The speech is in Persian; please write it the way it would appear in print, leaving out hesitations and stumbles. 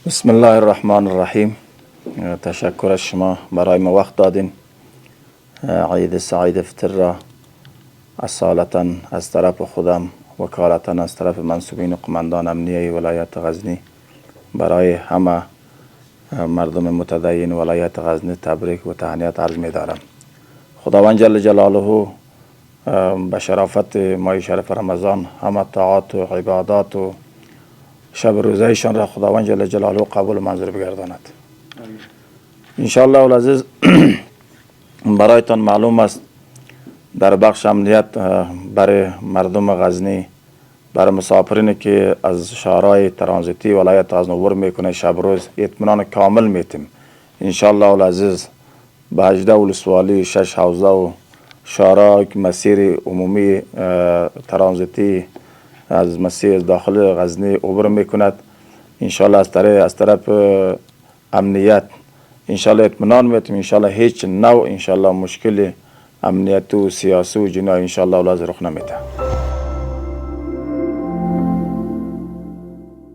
بسم الله الرحمن الرحیم. تشکر از شما برای ما وقت دادین. عید سعید فطر را اصالتا از طرف خودم، وکالتا از طرف منصوبین و قماندان امنیه ولایت غزنی برای همه مردم متدین ولایت غزنی تبریک و تهنیت عرض می دارم. خداوند جل جلاله به شرافت ماه شرف رمضان همه طاعات و عبادات و شب روزهایشان را خداوند جل جلاله قبول و منظور بگرداند. انشاءالله العزیز برایتان معلوم است در بخش امنیت برای مردم غزنی، برای مسافرینی که از شهرهای ترانزیتی ولایت غزنی عبور میکنه شب روز اطمینان کامل میتیم. انشاءالله العزیز به 18 ولسوالی 6 حوزه و شهرهای مسیر عمومی ترانزیتی از مسیر داخل غزنی عبور میکند. انشاءالله از طرف امنیت انشاءالله اطمینان میتیم. انشاءالله هیچ نوع انشاءالله مشکل امنیتی و سیاسی و جنایی انشاءالله رخ نمیده.